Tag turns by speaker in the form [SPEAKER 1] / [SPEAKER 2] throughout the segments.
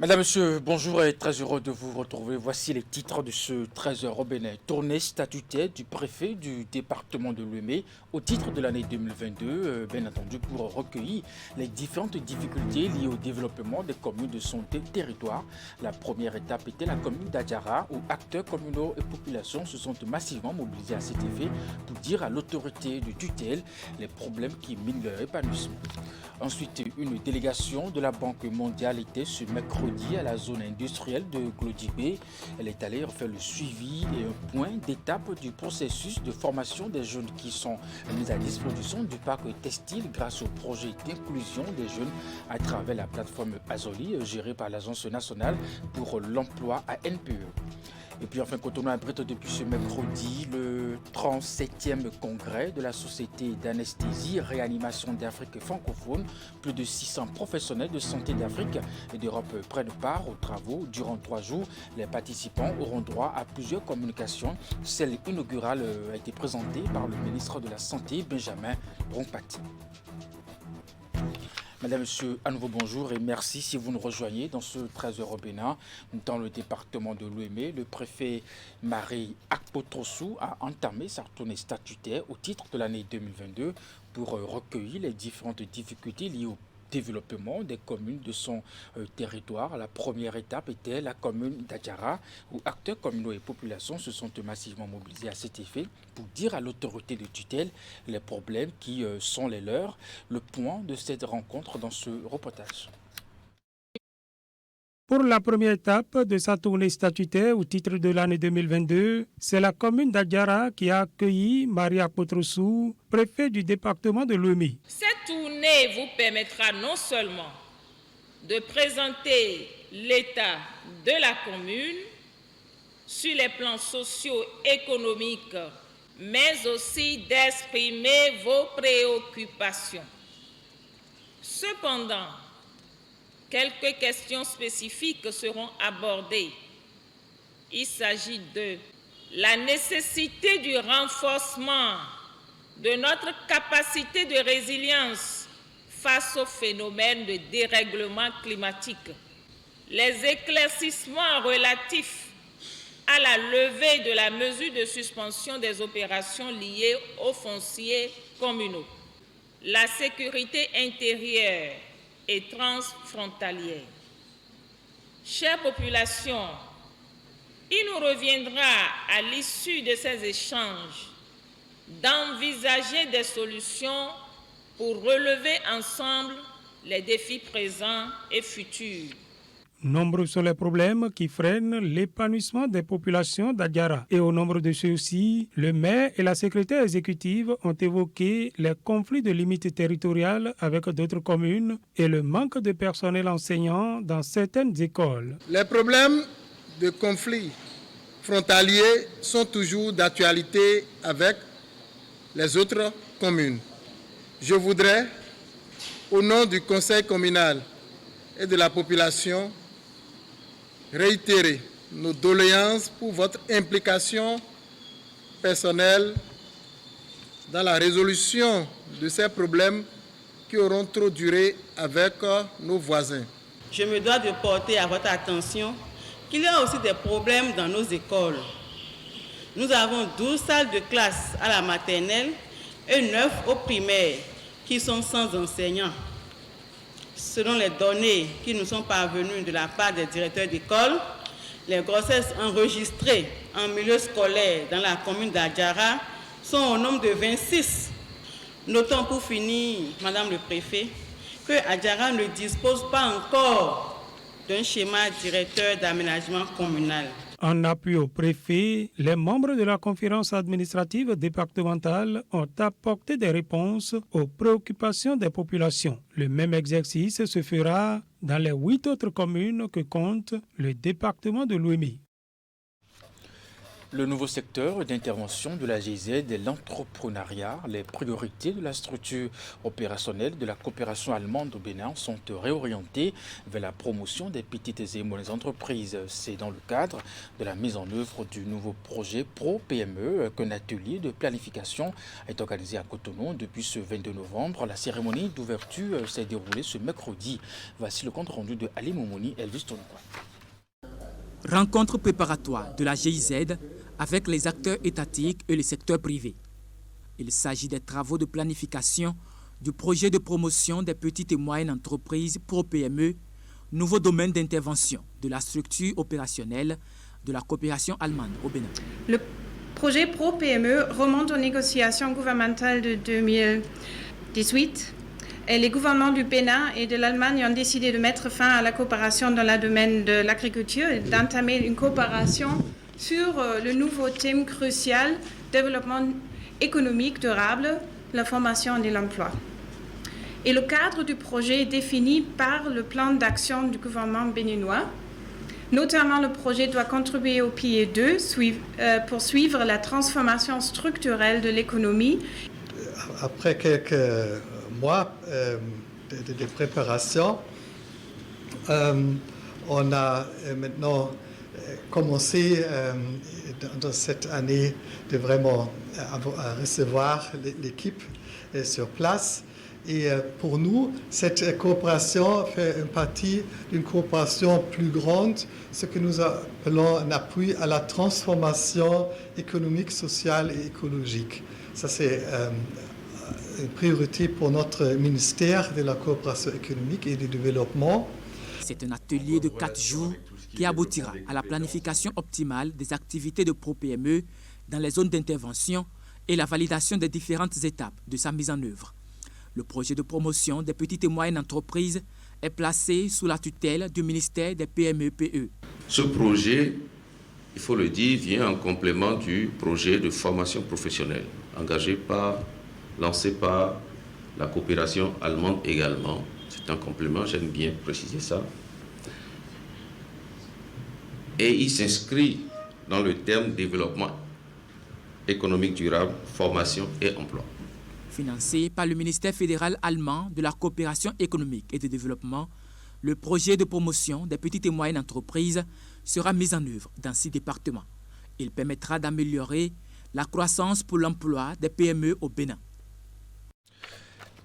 [SPEAKER 1] Madame, Monsieur, bonjour et très heureux de vous retrouver. Voici les titres de ce 13h au Bénin. Tournée statutaire du préfet du département de Lomé au titre de l'année 2022, bien entendu pour recueillir les différentes difficultés liées au développement des communes de son territoire. La première étape était la commune d'Adjara où acteurs communaux et populations se sont massivement mobilisés à cet effet pour dire à l'autorité de tutelle les problèmes qui minent leur épanouissement. Ensuite, une délégation de la Banque mondiale était ce mercredi à la zone industrielle de Glodibé. Elle est allée faire le suivi et un point d'étape du processus de formation des jeunes qui sont mis à disposition du parc textile grâce au projet d'inclusion des jeunes à travers la plateforme Azoli gérée par l'Agence nationale pour l'emploi à NPE. Et puis enfin, Cotonou abrite depuis ce mercredi le 37e congrès de la Société d'anesthésie et réanimation d'Afrique francophone. Plus de 600 professionnels de santé d'Afrique et d'Europe prennent part aux travaux. Durant 3 jours, les participants auront droit à plusieurs communications. Celle inaugurale a été présentée par le ministre de la Santé, Benjamin Brompati. Madame, Monsieur, à nouveau bonjour et merci si vous nous rejoignez dans ce 13h au Bénin. Dans le département de l'Ouémé, le préfet Marie Akpotrossou a entamé sa tournée statutaire au titre de l'année 2022 pour recueillir les différentes difficultés liées au développement des communes de son territoire. La première étape était la commune d'Adjara où acteurs communaux et populations se sont massivement mobilisés à cet effet pour dire à l'autorité de tutelle les problèmes qui sont les leurs. Le point de cette rencontre dans ce reportage.
[SPEAKER 2] Pour la première étape de sa tournée statutaire au titre de l'année 2022, c'est la commune d'Adjara qui a accueilli Maria Potrossou, préfet du département de Lomé.
[SPEAKER 3] Cette tournée vous permettra non seulement de présenter l'état de la commune sur les plans socio-économiques, mais aussi d'exprimer vos préoccupations. Cependant, quelques questions spécifiques seront abordées. Il s'agit de la nécessité du renforcement de notre capacité de résilience face au phénomène de dérèglement climatique, les éclaircissements relatifs à la levée de la mesure de suspension des opérations liées aux fonciers communaux, la sécurité intérieure et transfrontalière. Chères populations, il nous reviendra à l'issue de ces échanges d'envisager des solutions pour relever ensemble les défis présents et futurs.
[SPEAKER 2] Nombreux sont les problèmes qui freinent l'épanouissement des populations d'Adjara. Et au nombre de ceux-ci, le maire et la secrétaire exécutive ont évoqué les conflits de limites territoriales avec d'autres communes et le manque de personnel enseignant dans certaines écoles.
[SPEAKER 4] Les problèmes de conflits frontaliers sont toujours d'actualité avec les autres communes. Je voudrais, au nom du conseil communal et de la population, réitérer nos doléances pour votre implication personnelle dans la résolution de ces problèmes qui auront trop duré avec nos voisins.
[SPEAKER 5] Je me dois de porter à votre attention qu'il y a aussi des problèmes dans nos écoles. Nous avons 12 salles de classe à la maternelle et 9 au primaire qui sont sans enseignants. Selon les données qui nous sont parvenues de la part des directeurs d'école, les grossesses enregistrées en milieu scolaire dans la commune d'Adjara sont au nombre de 26. Notons pour finir, Madame le Préfet, que Adjara ne dispose pas encore d'un schéma directeur d'aménagement communal.
[SPEAKER 2] En appui au préfet, les membres de la conférence administrative départementale ont apporté des réponses aux préoccupations des populations. Le même exercice se fera dans les 8 autres communes que compte le département de l'Ouémé.
[SPEAKER 1] Le nouveau secteur d'intervention de la GIZ est l'entrepreneuriat. Les priorités de la structure opérationnelle de la coopération allemande au Bénin sont réorientées vers la promotion des petites et moyennes entreprises. C'est dans le cadre de la mise en œuvre du nouveau projet Pro-PME qu'un atelier de planification est organisé à Cotonou depuis ce 22 novembre. La cérémonie d'ouverture s'est déroulée ce mercredi. Voici le compte rendu de Ali Momoni, Elvis Tonokwa.
[SPEAKER 6] Rencontre préparatoire de la GIZ avec les acteurs étatiques et le secteur privé. Il s'agit des travaux de planification du projet de promotion des petites et moyennes entreprises Pro-PME, nouveau domaine d'intervention de la structure opérationnelle de la coopération allemande au Bénin.
[SPEAKER 7] Le projet Pro-PME remonte aux négociations gouvernementales de 2018. Et les gouvernements du Bénin et de l'Allemagne ont décidé de mettre fin à la coopération dans le domaine de l'agriculture et d'entamer une coopération sur le nouveau thème crucial, développement économique durable, la formation et l'emploi. Et le cadre du projet est défini par le plan d'action du gouvernement béninois. Notamment, le projet doit contribuer au pilier 2 pour suivre la transformation structurelle de l'économie.
[SPEAKER 8] Après quelques mois de préparation, on a maintenant commencé dans cette année de vraiment recevoir l'équipe sur place. Et pour nous, cette coopération fait partie d'une coopération plus grande, ce que nous appelons un appui à la transformation économique, sociale et écologique. Ça, c'est une priorité pour notre ministère de la coopération économique et du développement.
[SPEAKER 6] C'est un atelier de 4 jours qui aboutira à la planification optimale des activités de Pro-PME dans les zones d'intervention et la validation des différentes étapes de sa mise en œuvre. Le projet de promotion des petites et moyennes entreprises est placé sous la tutelle du ministère des PME-PE.
[SPEAKER 9] Ce projet, il faut le dire, vient en complément du projet de formation professionnelle lancé par la coopération allemande également. C'est un complément, j'aime bien préciser ça. Et il s'inscrit dans le terme développement économique durable, formation et emploi.
[SPEAKER 6] Financé par le ministère fédéral allemand de la coopération économique et de développement, le projet de promotion des petites et moyennes entreprises sera mis en œuvre dans 6 départements. Il permettra d'améliorer la croissance pour l'emploi des PME au Bénin.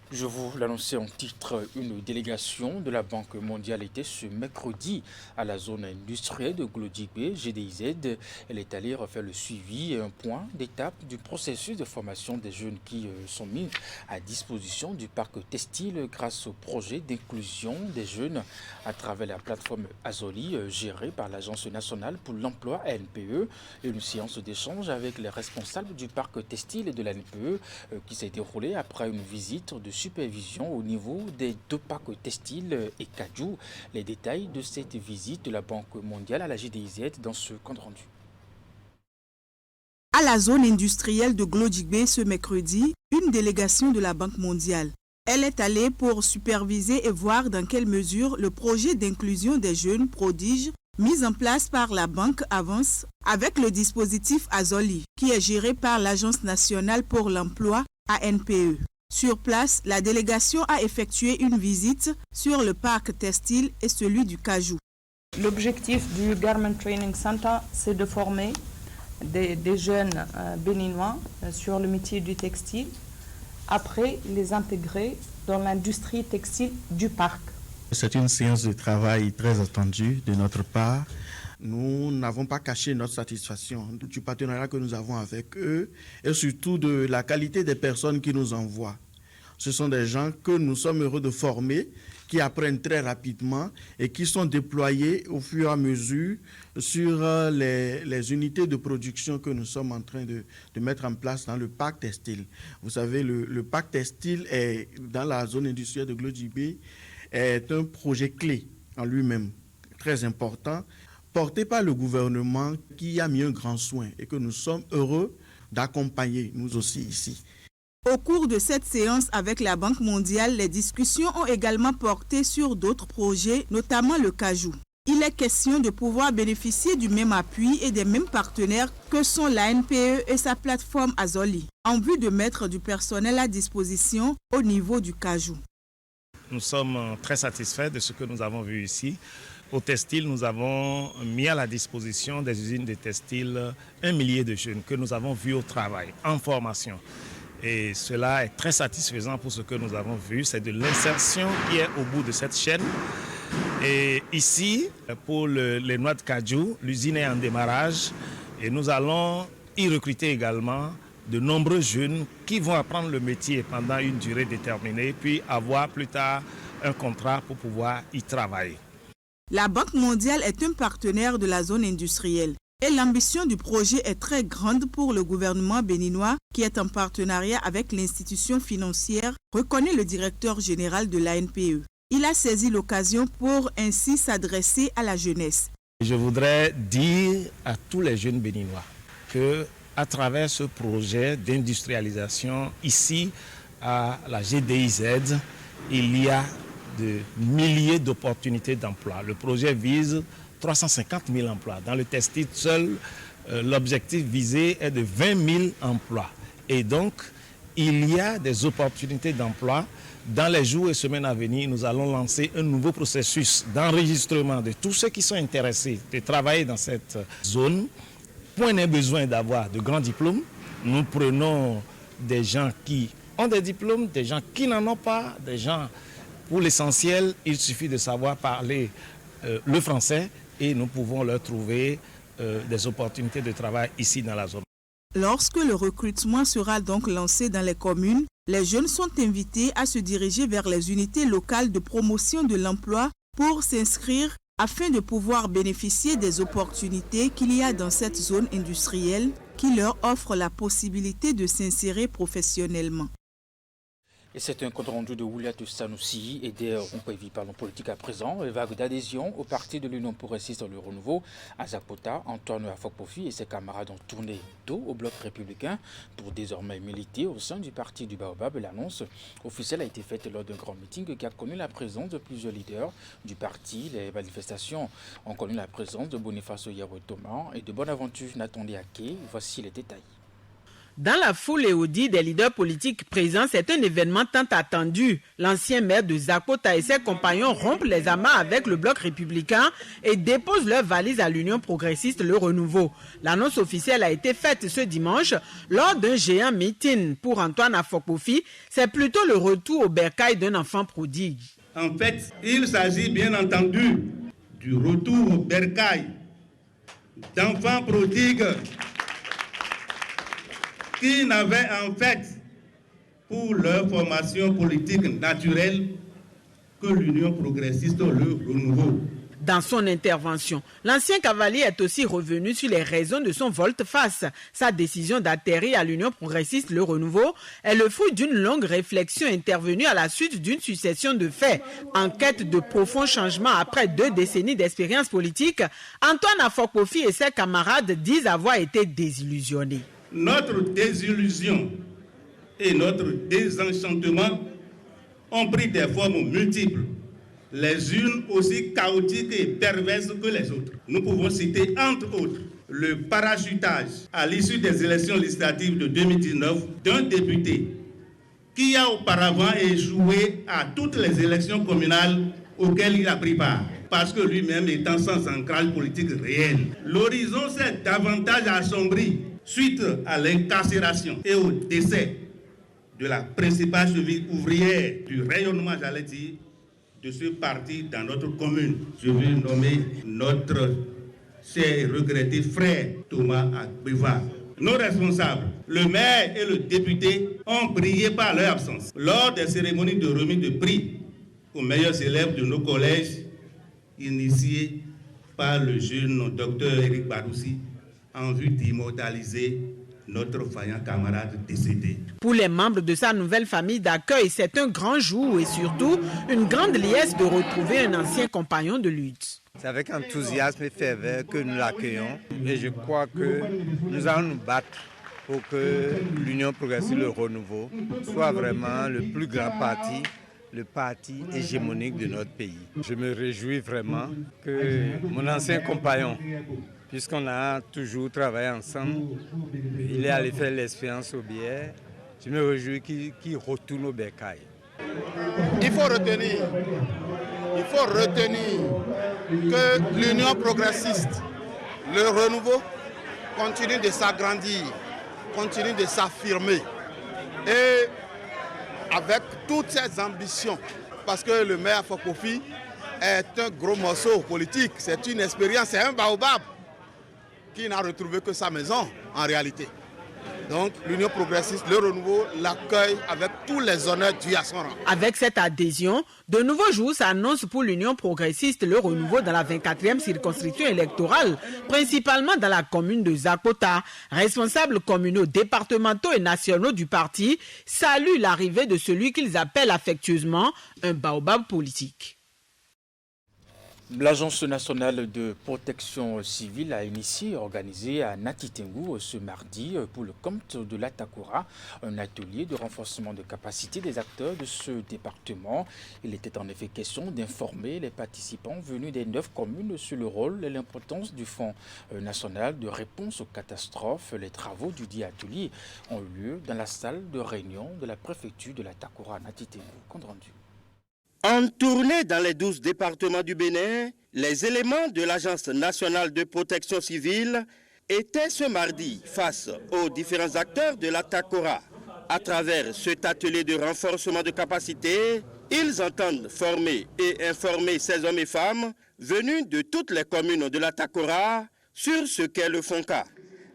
[SPEAKER 1] Je vous l'annonçais en titre, une délégation de la Banque mondiale était ce mercredi à la zone industrielle de Glodjibé, GDIZ. Elle est allée refaire le suivi et un point d'étape du processus de formation des jeunes qui sont mis à disposition du parc textile grâce au projet d'inclusion des jeunes à travers la plateforme Azoli gérée par l'Agence nationale pour l'emploi ANPE. Une séance d'échange avec les responsables du parc textile et de l'ANPE qui s'est déroulée après une visite de supervision au niveau des 2 parcs textiles et Kajou. Les détails de cette visite de la Banque mondiale à la GDIZ dans ce compte rendu.
[SPEAKER 10] À la zone industrielle de Glodjibé ce mercredi, une délégation de la Banque mondiale. Elle est allée pour superviser et voir dans quelle mesure le projet d'inclusion des jeunes prodiges mis en place par la banque avance avec le dispositif Azoli qui est géré par l'Agence nationale pour l'emploi ANPE. Sur place, la délégation a effectué une visite sur le parc textile et celui du Kajou.
[SPEAKER 11] L'objectif du Garment Training Center, c'est de former des jeunes béninois sur le métier du textile, après les intégrer dans l'industrie textile du parc.
[SPEAKER 12] C'est une séance de travail très attendue de notre part. Nous n'avons pas caché notre satisfaction du partenariat que nous avons avec eux et surtout de la qualité des personnes qui nous envoient. Ce sont des gens que nous sommes heureux de former, qui apprennent très rapidement et qui sont déployés au fur et à mesure sur les unités de production que nous sommes en train de mettre en place dans le parc textile. Vous savez, le parc textile est dans la zone industrielle de Glodjibé est un projet clé en lui-même, très important, porté par le gouvernement qui a mis un grand soin et que nous sommes heureux d'accompagner, nous aussi ici.
[SPEAKER 10] Au cours de cette séance avec la Banque mondiale, les discussions ont également porté sur d'autres projets, notamment le Kajou. Il est question de pouvoir bénéficier du même appui et des mêmes partenaires que sont l'ANPE et sa plateforme Azoli, en vue de mettre du personnel à disposition au niveau du cajou.
[SPEAKER 13] Nous sommes très satisfaits de ce que nous avons vu ici. Au textile, nous avons mis à la disposition des usines de textile 1 millier de jeunes que nous avons vus au travail, en formation. Et cela est très satisfaisant pour ce que nous avons vu. C'est de l'insertion qui est au bout de cette chaîne. Et ici, pour les noix de cajou, l'usine est en démarrage et nous allons y recruter également de nombreux jeunes qui vont apprendre le métier pendant une durée déterminée, puis avoir plus tard un contrat pour pouvoir y travailler.
[SPEAKER 10] La Banque mondiale est un partenaire de la zone industrielle et l'ambition du projet est très grande pour le gouvernement béninois qui est en partenariat avec l'institution financière, reconnaît le directeur général de l'ANPE. Il a saisi l'occasion pour ainsi s'adresser à la jeunesse.
[SPEAKER 13] Je voudrais dire à tous les jeunes béninois que à travers ce projet d'industrialisation ici à la GDIZ, il y a de milliers d'opportunités d'emploi. Le projet vise 350 000 emplois. Dans le textile seul, l'objectif visé est de 20 000 emplois. Et donc, il y a des opportunités d'emploi. Dans les jours et semaines à venir, nous allons lancer un nouveau processus d'enregistrement de tous ceux qui sont intéressés de travailler dans cette zone. Point n'est besoin d'avoir de grands diplômes. Nous prenons des gens qui ont des diplômes, des gens qui n'en ont pas, des gens, pour l'essentiel, il suffit de savoir parler le français et nous pouvons leur trouver des opportunités de travail ici dans la zone.
[SPEAKER 10] Lorsque le recrutement sera donc lancé dans les communes, les jeunes sont invités à se diriger vers les unités locales de promotion de l'emploi pour s'inscrire afin de pouvoir bénéficier des opportunités qu'il y a dans cette zone industrielle qui leur offre la possibilité de s'insérer professionnellement.
[SPEAKER 1] Et c'est un compte rendu de Ouliat Sanoussi et des ronds-point-vie politique à présent. Vague d'adhésion au parti de l'Union progressiste Le Renouveau à Zapota. Antoine Afokpofi et ses camarades ont tourné dos au bloc républicain pour désormais militer au sein du parti du Baobab. L'annonce officielle a été faite lors d'un grand meeting qui a connu la présence de plusieurs leaders du parti. Les manifestations ont connu la présence de Boniface Yaro-Thomas et de Bonaventure Nathan Ake. Voici les détails.
[SPEAKER 14] Dans la foule et au dit des leaders politiques présents, c'est un événement tant attendu. L'ancien maire de Zapota et ses compagnons rompent les amas avec le bloc républicain et déposent leurs valises à l'Union progressiste Le Renouveau. L'annonce officielle a été faite ce dimanche lors d'un géant meeting. Pour Antoine Afokpofi, c'est plutôt le retour au bercail d'un enfant prodigue.
[SPEAKER 15] En fait, il s'agit bien entendu du retour au bercail d'enfants prodigues qui n'avaient en fait pour leur formation politique naturelle que l'Union progressiste Le Renouveau.
[SPEAKER 14] Dans son intervention, l'ancien cavalier est aussi revenu sur les raisons de son volte-face. Sa décision d'atterrir à l'Union progressiste Le Renouveau est le fruit d'une longue réflexion intervenue à la suite d'une succession de faits. En quête de profonds changements après 2 décennies d'expérience politique, Antoine Afokpofi et ses camarades disent avoir été désillusionnés.
[SPEAKER 15] Notre désillusion et notre désenchantement ont pris des formes multiples, les unes aussi chaotiques et perverses que les autres. Nous pouvons citer entre autres le parachutage à l'issue des élections législatives de 2019 d'un député qui a auparavant échoué à toutes les élections communales auxquelles il a pris part, parce que lui-même étant sans ancrage politique réel. L'horizon s'est davantage assombri suite à l'incarcération et au décès de la principale cheville ouvrière du rayonnement, j'allais dire, de ce parti dans notre commune. Je vais nommer notre cher et regretté frère Thomas Akbeva. Nos responsables, le maire et le député, ont brillé par leur absence lors des cérémonies de remise de prix aux meilleurs élèves de nos collèges, initiés par le jeune docteur Éric Baroussi, en vue d'immortaliser notre vaillant camarade décédé.
[SPEAKER 14] Pour les membres de sa nouvelle famille d'accueil, c'est un grand jour et surtout une grande liesse de retrouver un ancien compagnon de lutte.
[SPEAKER 16] C'est avec enthousiasme et ferveur que nous l'accueillons et je crois que nous allons nous battre pour que l'Union progressiste Le Renouveau soit vraiment le plus grand parti le parti hégémonique de notre pays. Je me réjouis vraiment que mon ancien compagnon, puisqu'on a toujours travaillé ensemble, il est allé faire l'expérience au biais. Je me réjouis qu'il retourne au bercail.
[SPEAKER 17] Il faut retenir que l'Union progressiste, le renouveau, continue de s'agrandir, continue de s'affirmer. Et avec toutes ces ambitions, parce que le maire Fokofi est un gros morceau politique, c'est une expérience, c'est un baobab qui n'a retrouvé que sa maison en réalité. Donc l'Union progressiste, le renouveau, l'accueille avec tous les honneurs dus à son rang.
[SPEAKER 14] Avec cette adhésion, de nouveaux jours s'annoncent pour l'Union progressiste, le renouveau dans la 24e circonscription électorale, principalement dans la commune de Zakota. Responsables communaux, départementaux et nationaux du parti saluent l'arrivée de celui qu'ils appellent affectueusement un baobab politique.
[SPEAKER 1] L'Agence nationale de protection civile a initié et organisé à Natitengu ce mardi pour le compte de l'Atakura un atelier de renforcement de capacité des acteurs de ce département. Il était en effet question d'informer les participants venus des 9 communes sur le rôle et l'importance du Fonds national de réponse aux catastrophes. Les travaux du dit atelier ont eu lieu dans la salle de réunion de la préfecture de l'Atakura à Natitengu. Compte rendu.
[SPEAKER 18] En tournée dans les 12 départements du Bénin, les éléments de l'Agence nationale de protection civile étaient ce mardi face aux différents acteurs de l'Atakora. À travers cet atelier de renforcement de capacité, ils entendent former et informer ces hommes et femmes venus de toutes les communes de l'Atakora sur ce qu'est le FONCAT.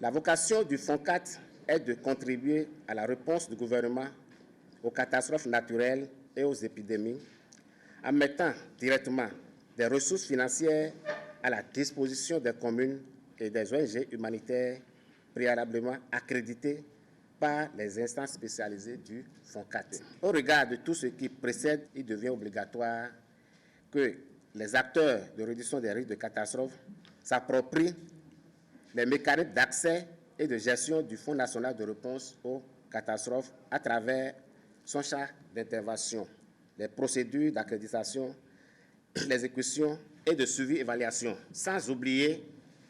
[SPEAKER 19] La vocation du FONCAT est de contribuer à la réponse du gouvernement aux catastrophes naturelles et aux épidémies, en mettant directement des ressources financières à la disposition des communes et des ONG humanitaires préalablement accréditées par les instances spécialisées du FONCAT. Au regard de tout ce qui précède, il devient obligatoire que les acteurs de réduction des risques de catastrophes s'approprient les mécanismes d'accès et de gestion du Fonds national de réponse aux catastrophes à travers son champ d'intervention, les procédures d'accréditation, l'exécution et de suivi-évaluation, sans oublier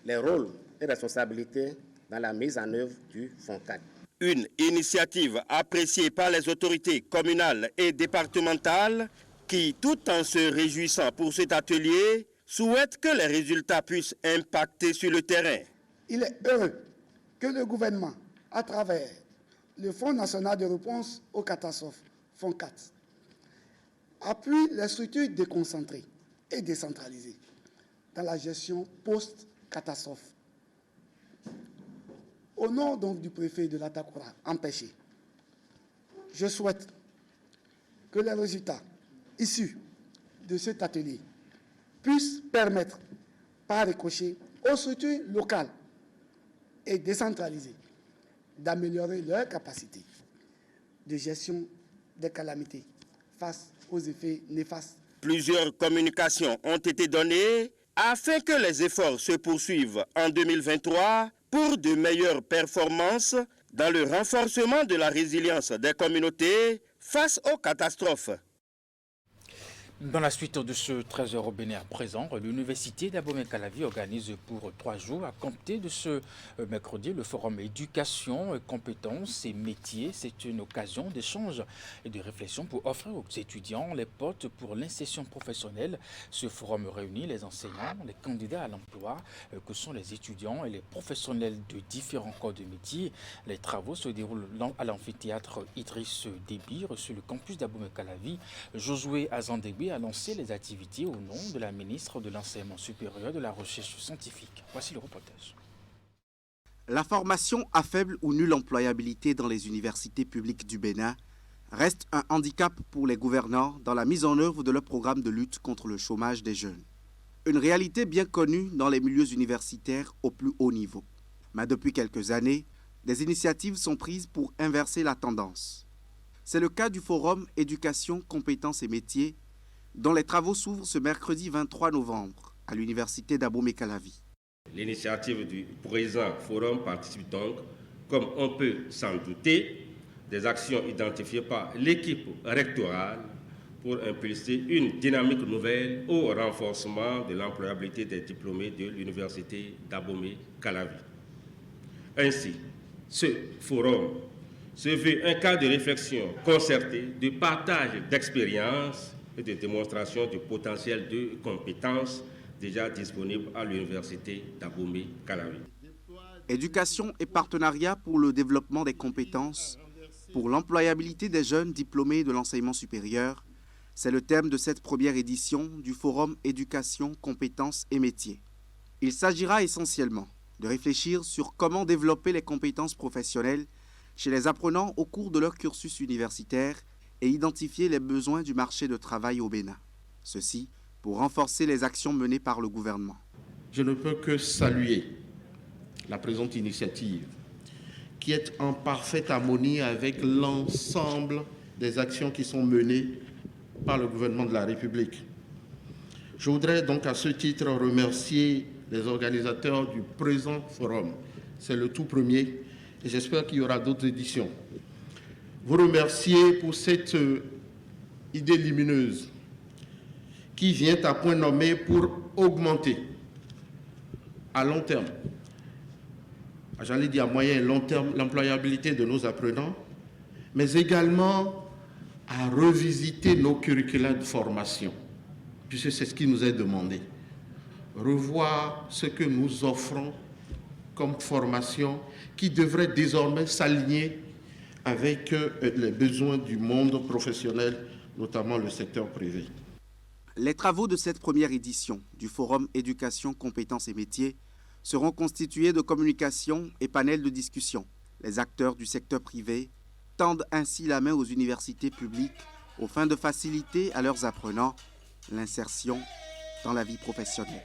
[SPEAKER 19] les rôles et responsabilités dans la mise en œuvre du FONCAT.
[SPEAKER 18] Une initiative appréciée par les autorités communales et départementales qui, tout en se réjouissant pour cet atelier, souhaitent que les résultats puissent impacter sur le terrain.
[SPEAKER 20] Il est heureux que le gouvernement, à travers le Fonds national de réponse aux catastrophes, FONCAT, appuie les structures déconcentrées et décentralisées dans la gestion post-catastrophe. Au nom donc du préfet de l'Atakura, empêché, je souhaite que les résultats issus de cet atelier puissent permettre, par ricochet, aux structures locales et décentralisées d'améliorer leur capacité de gestion des calamités face aux effets néfastes.
[SPEAKER 18] Plusieurs communications ont été données afin que les efforts se poursuivent en 2023 pour de meilleures performances dans le renforcement de la résilience des communautés face aux catastrophes.
[SPEAKER 1] Dans la suite de ce 13h au Bénin à présent, l'Université d'Abomey-Calavi organise pour 3 jours à compter de ce mercredi le forum éducation, compétences et métiers. C'est une occasion d'échange et de réflexion pour offrir aux étudiants les portes pour l'insertion professionnelle. Ce forum réunit les enseignants, les candidats à l'emploi, que sont les étudiants et les professionnels de différents corps de métier. Les travaux se déroulent à l'amphithéâtre Idriss Déby sur le campus d'Abomey-Calavi. Josué Azandegbe a lancé les activités au nom de la ministre de l'Enseignement supérieur et de la Recherche scientifique. Voici le reportage.
[SPEAKER 21] La formation à faible ou nulle employabilité dans les universités publiques du Bénin reste un handicap pour les gouvernants dans la mise en œuvre de leur programme de lutte contre le chômage des jeunes. Une réalité bien connue dans les milieux universitaires au plus haut niveau. Mais depuis quelques années, des initiatives sont prises pour inverser la tendance. C'est le cas du forum Éducation, compétences et métiers dont les travaux s'ouvrent ce mercredi 23 novembre à l'université d'Abomey-Calavi.
[SPEAKER 22] L'initiative du présent forum participe donc, comme on peut s'en douter, des actions identifiées par l'équipe rectorale pour impulser une dynamique nouvelle au renforcement de l'employabilité des diplômés de l'Université d'Abomey-Calavi. Ainsi, ce forum se veut un cadre de réflexion concerté, de partage d'expériences et de démonstration du potentiel de compétences déjà disponibles à l'Université d'Abomey-Calavi.
[SPEAKER 21] Éducation et partenariat pour le développement des compétences, pour l'employabilité des jeunes diplômés de l'enseignement supérieur, c'est le thème de cette première édition du Forum Éducation, Compétences et Métiers. Il s'agira essentiellement de réfléchir sur comment développer les compétences professionnelles chez les apprenants au cours de leur cursus universitaire et identifier les besoins du marché de travail au Bénin. Ceci pour renforcer les actions menées par le gouvernement.
[SPEAKER 17] Je ne peux que saluer la présente initiative qui est en parfaite harmonie avec l'ensemble des actions qui sont menées par le gouvernement de la République. Je voudrais donc à ce titre remercier les organisateurs du présent forum. C'est le tout premier et j'espère qu'il y aura d'autres éditions. Vous remercier pour cette idée lumineuse qui vient à point nommé pour augmenter à long terme, j'allais dire à moyen et long terme, l'employabilité de nos apprenants, mais également à revisiter nos curricula de formation, puisque c'est ce qui nous est demandé. Revoir ce que nous offrons comme formation qui devrait désormais s'aligner avec les besoins du monde professionnel, notamment le secteur privé.
[SPEAKER 21] Les travaux de cette première édition du Forum Éducation, Compétences et Métiers seront constitués de communication et panels de discussion. Les acteurs du secteur privé tendent ainsi la main aux universités publiques aux fins de faciliter à leurs apprenants l'insertion dans la vie professionnelle.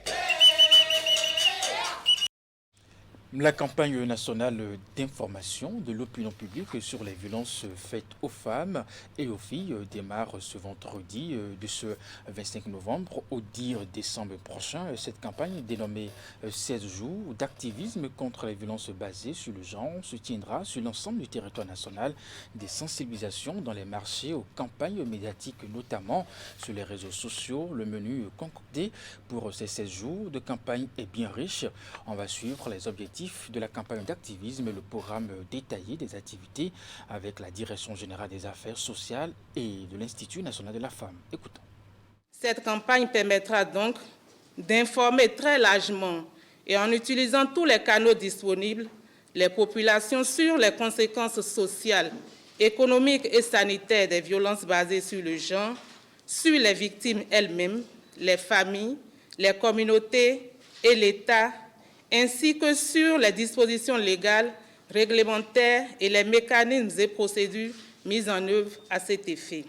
[SPEAKER 1] La campagne nationale d'information de l'opinion publique sur les violences faites aux femmes et aux filles démarre ce vendredi de ce 25 novembre au 10 décembre prochain. Cette campagne dénommée 16 jours d'activisme contre les violences basées sur le genre se tiendra sur l'ensemble du territoire national. Des sensibilisations dans les marchés, aux campagnes médiatiques, notamment sur les réseaux sociaux. Le menu concocté pour ces 16 jours de campagne est bien riche. On va suivre les objectifs de la campagne d'activisme et le programme détaillé des activités avec la Direction générale des affaires sociales et de l'Institut national de la femme. Écoutons.
[SPEAKER 5] Cette campagne permettra donc d'informer très largement et en utilisant tous les canaux disponibles les populations sur les conséquences sociales, économiques et sanitaires des violences basées sur le genre, sur les victimes elles-mêmes, les familles, les communautés et l'État, ainsi que sur les dispositions légales, réglementaires et les mécanismes et procédures mis en œuvre à cet effet.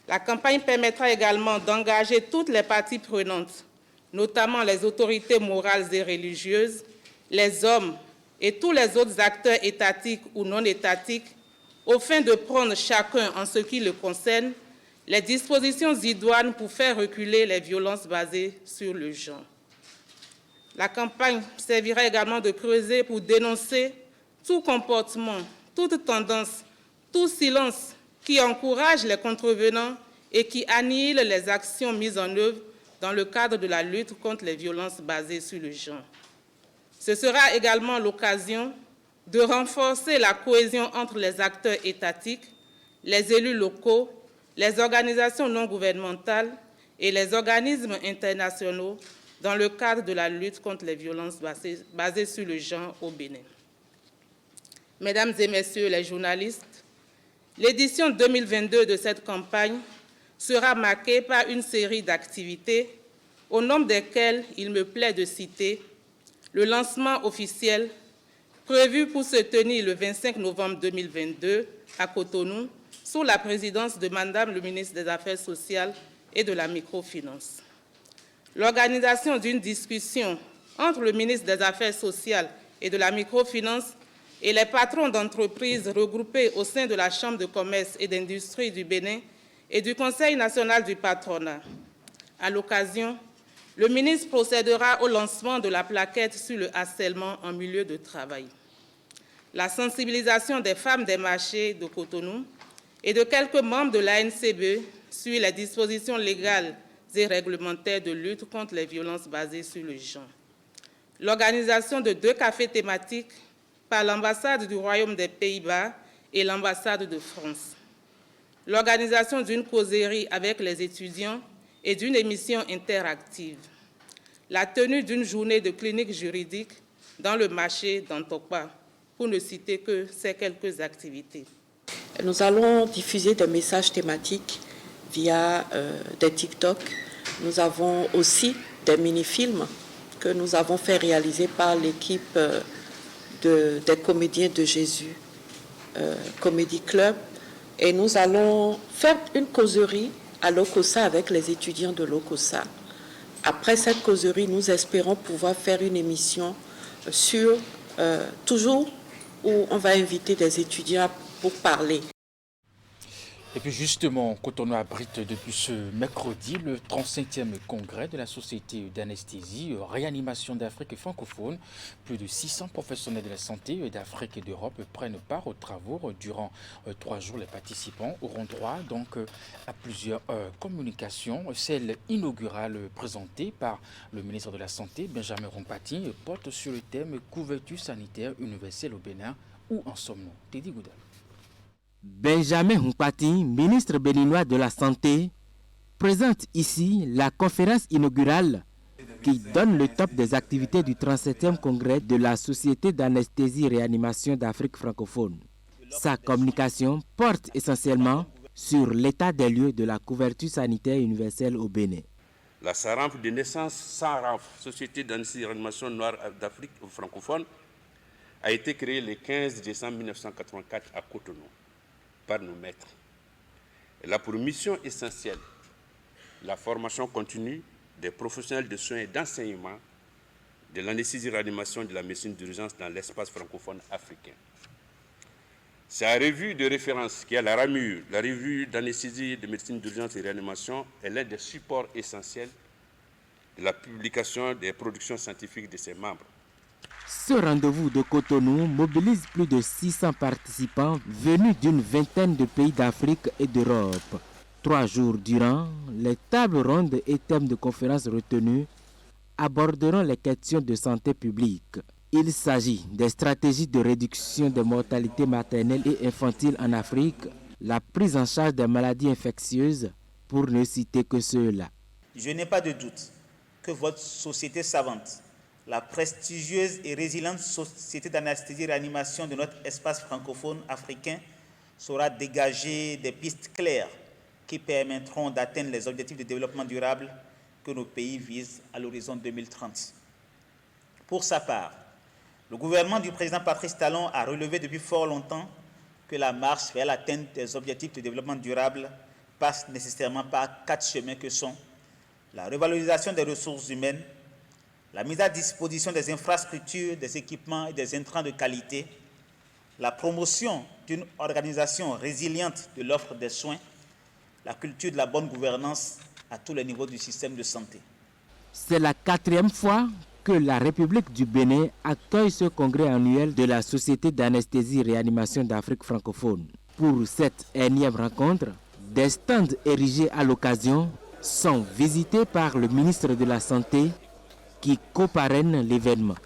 [SPEAKER 5] La campagne permettra également d'engager toutes les parties prenantes, notamment les autorités morales et religieuses, les hommes et tous les autres acteurs étatiques ou non étatiques, aux fins de prendre chacun en ce qui le concerne les dispositions idoines pour faire reculer les violences basées sur le genre. La campagne servira également de creuset pour dénoncer tout comportement, toute tendance, tout silence qui encourage les contrevenants et qui annihile les actions mises en œuvre dans le cadre de la lutte contre les violences basées sur le genre. Ce sera également l'occasion de renforcer la cohésion entre les acteurs étatiques, les élus locaux, les organisations non gouvernementales et les organismes internationaux dans le cadre de la lutte contre les violences basées sur le genre au Bénin. Mesdames et messieurs les journalistes, l'édition 2022 de cette campagne sera marquée par une série d'activités, au nombre desquelles il me plaît de citer le lancement officiel prévu pour se tenir le 25 novembre 2022 à Cotonou, sous la présidence de Madame le ministre des Affaires sociales et de la microfinance. L'organisation d'une discussion entre le ministre des Affaires sociales et de la microfinance et les patrons d'entreprises regroupés au sein de la Chambre de commerce et d'industrie du Bénin et du Conseil national du patronat. À l'occasion, le ministre procédera au lancement de la plaquette sur le harcèlement en milieu de travail. La sensibilisation des femmes des marchés de Cotonou et de quelques membres de l'ANCB sur les dispositions légales et réglementaires de lutte contre les violences basées sur le genre. L'organisation de 2 cafés thématiques par l'ambassade du Royaume des Pays-Bas et l'ambassade de France. L'organisation d'une causerie avec les étudiants et d'une émission interactive. La tenue d'une journée de clinique juridique dans le marché d'Antokpa, pour ne citer que ces quelques activités.
[SPEAKER 3] Nous allons diffuser des messages thématiques via des TikTok. Nous avons aussi des mini-films que nous avons fait réaliser par l'équipe des comédiens de Jésus Comedy Club. Et nous allons faire une causerie à l'OCOSA avec les étudiants de l'OCOSA. Après cette causerie, nous espérons pouvoir faire une émission sur toujours où on va inviter des étudiants pour parler.
[SPEAKER 1] Et puis justement, Cotonou abrite depuis ce mercredi le 35e congrès de la Société d'anesthésie réanimation d'Afrique francophone. Plus de 600 professionnels de la santé d'Afrique et d'Europe prennent part aux travaux. Durant 3 jours, les participants auront droit donc à plusieurs communications. Celle inaugurale présentée par le ministre de la Santé, Benjamin Rompati, porte sur le thème couverture sanitaire universelle au Bénin. Où en sommes-nous? Teddy Goudal.
[SPEAKER 4] Benjamin Rompati, ministre béninois de la Santé, présente ici la conférence inaugurale qui donne le top des activités du 37e congrès de la Société d'anesthésie réanimation d'Afrique francophone. Sa communication porte essentiellement sur l'état des lieux de la couverture sanitaire universelle au Bénin.
[SPEAKER 23] La SARANF de naissance, SARANF, Société d'anesthésie réanimation noire d'Afrique francophone, a été créée le 15 décembre 1984 à Cotonou par nos maîtres. Elle a pour mission essentielle la formation continue des professionnels de soins et d'enseignement de l'anesthésie-réanimation de la médecine d'urgence dans l'espace francophone africain. Sa revue de référence, qui est la RAMUR, la revue d'anesthésie de médecine d'urgence et réanimation, est l'un des supports essentiels de la publication des productions scientifiques de ses membres.
[SPEAKER 4] Ce rendez-vous de Cotonou mobilise plus de 600 participants venus d'une vingtaine de pays d'Afrique et d'Europe. 3 jours durant, les tables rondes et thèmes de conférences retenus aborderont les questions de santé publique. Il s'agit des stratégies de réduction des mortalités maternelles et infantiles en Afrique, la prise en charge des maladies infectieuses, pour ne citer que ceux-là.
[SPEAKER 24] Je n'ai pas de doute que votre société savante, la prestigieuse et résiliente Société d'anesthésie-réanimation de notre espace francophone africain, saura dégager des pistes claires qui permettront d'atteindre les objectifs de développement durable que nos pays visent à l'horizon 2030. Pour sa part, le gouvernement du président Patrice Talon a relevé depuis fort longtemps que la marche vers l'atteinte des objectifs de développement durable passe nécessairement par 4 chemins que sont la revalorisation des ressources humaines, la mise à disposition des infrastructures, des équipements et des intrants de qualité, la promotion d'une organisation résiliente de l'offre des soins, la culture de la bonne gouvernance à tous les niveaux du système de santé.
[SPEAKER 4] C'est la 4e fois que la République du Bénin accueille ce congrès annuel de la Société d'anesthésie-réanimation d'Afrique francophone. Pour cette énième rencontre, des stands érigés à l'occasion sont visités par le ministre de la Santé qui coparraine l'événement.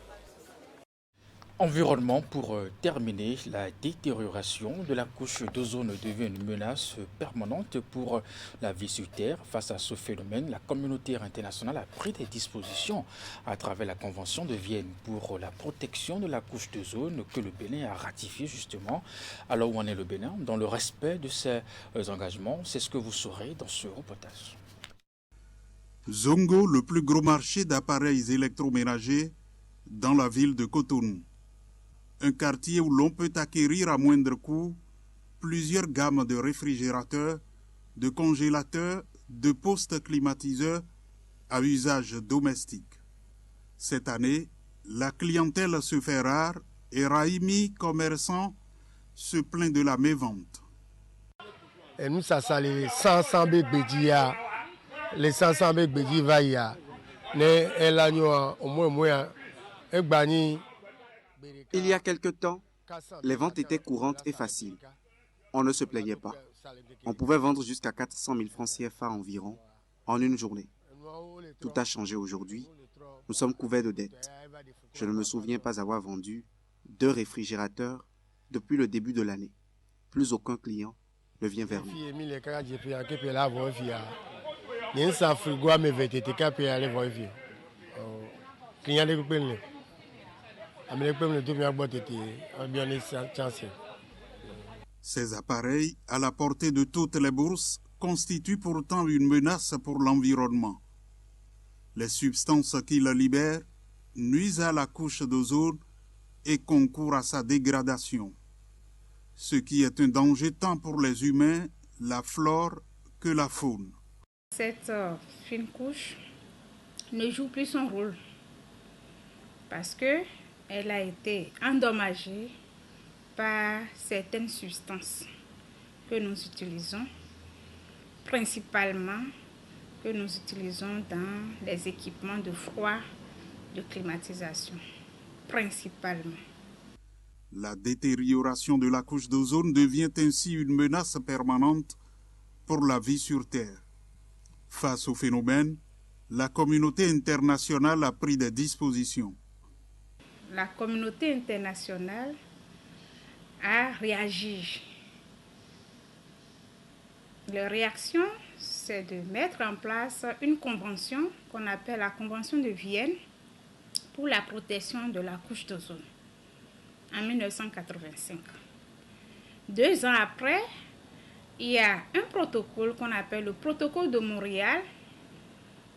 [SPEAKER 1] Environnement pour terminer, la détérioration de la couche d'ozone devient une menace permanente pour la vie sur Terre. Face à ce phénomène, la communauté internationale a pris des dispositions à travers la Convention de Vienne pour la protection de la couche d'ozone que le Bénin a ratifiée justement. Alors où en est le Bénin dans le respect de ses engagements? C'est ce que vous saurez dans ce reportage.
[SPEAKER 25] Zongo, le plus gros marché d'appareils électroménagers dans la ville de Cotonou. Un quartier où l'on peut acquérir à moindre coût plusieurs gammes de réfrigérateurs, de congélateurs, de postes climatiseurs à usage domestique. Cette année, la clientèle se fait rare et Raimi, commerçant, se plaint de la mévente.
[SPEAKER 26] Et nous, ça les 500 bédia, les 500 bédia,
[SPEAKER 21] Il y a quelque temps, les ventes étaient courantes et faciles. On ne se plaignait pas. On pouvait vendre jusqu'à 400 000 francs CFA environ en une journée. Tout a changé aujourd'hui. Nous sommes couverts de dettes. Je ne me souviens pas avoir vendu 2 réfrigérateurs depuis le début de l'année. Plus aucun client ne vient vers nous.
[SPEAKER 25] Ces appareils, à la portée de toutes les bourses, constituent pourtant une menace pour l'environnement. Les substances qu'ils libèrent nuisent à la couche d'ozone et concourent à sa dégradation, ce qui est un danger tant pour les humains, la flore que la faune.
[SPEAKER 2] Cette fine couche ne joue plus son rôle parce qu'elle a été endommagée par certaines substances que nous utilisons, principalement que nous utilisons dans les équipements de froid, de climatisation, principalement.
[SPEAKER 25] La détérioration de la couche d'ozone devient ainsi une menace permanente pour la vie sur Terre. Face au phénomène, la communauté internationale a pris des dispositions.
[SPEAKER 2] La communauté internationale a réagi. La réaction, c'est de mettre en place une convention qu'on appelle la Convention de Vienne pour la protection de la couche d'ozone en 1985. 2 ans après, il y a un protocole qu'on appelle le protocole de Montréal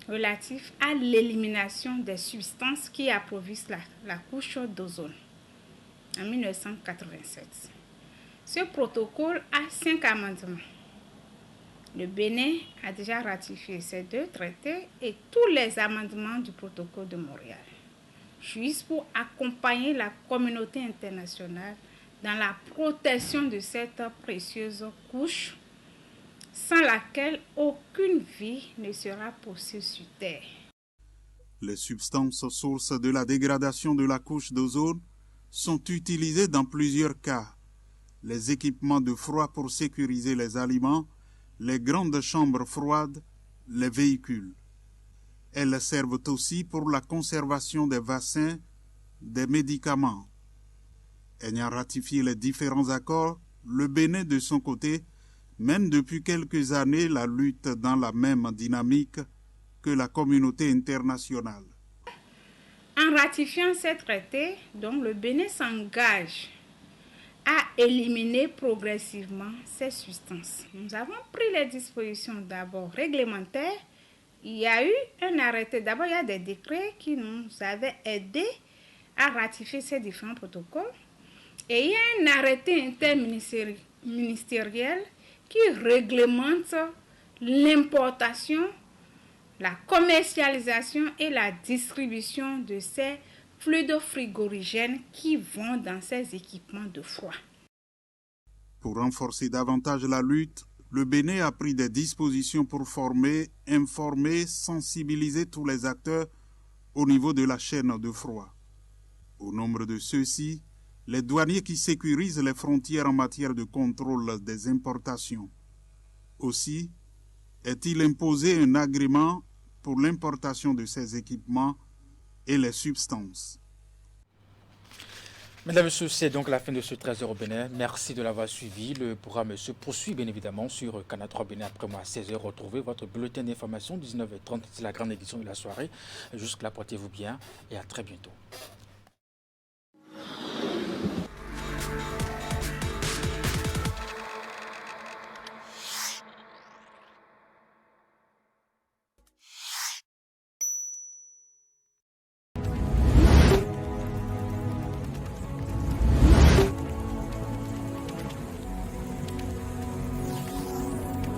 [SPEAKER 2] relatif à l'élimination des substances qui appauvrissent la couche d'ozone en 1987. Ce protocole a 5 amendements. Le Bénin a déjà ratifié ces 2 traités et tous les amendements du protocole de Montréal, juste pour accompagner la communauté internationale dans la protection de cette précieuse couche, sans laquelle aucune vie ne sera possible sur Terre.
[SPEAKER 25] Les substances sources de la dégradation de la couche d'ozone sont utilisées dans plusieurs cas. Les équipements de froid pour sécuriser les aliments, les grandes chambres froides, les véhicules. Elles servent aussi pour la conservation des vaccins, des médicaments. Ayant ratifié les différents accords, le Bénin, de son côté, mène depuis quelques années la lutte dans la même dynamique que la communauté internationale.
[SPEAKER 2] En ratifiant ces traités, donc, le Bénin s'engage à éliminer progressivement ces substances. Nous avons pris les dispositions d'abord réglementaires. Il y a eu un arrêté. D'abord, il y a des décrets qui nous avaient aidés à ratifier ces différents protocoles. Et il y a un arrêté interministériel qui réglemente l'importation, la commercialisation et la distribution de ces fluides frigorigènes qui vont dans ces équipements de froid.
[SPEAKER 25] Pour renforcer davantage la lutte, le Bénin a pris des dispositions pour former, informer, sensibiliser tous les acteurs au niveau de la chaîne de froid. Au nombre de ceux-ci, les douaniers qui sécurisent les frontières en matière de contrôle des importations. Aussi, est-il imposé un agrément pour l'importation de ces équipements et les substances.
[SPEAKER 1] Mesdames et messieurs, c'est donc la fin de ce 13h au Bénin. Merci de l'avoir suivi. Le programme se poursuit bien évidemment sur Canal 3 Bénin. Après moi, à 16h, retrouvez votre bulletin d'information. 19h30, c'est la grande édition de la soirée. Jusque-là, portez-vous bien et à très bientôt.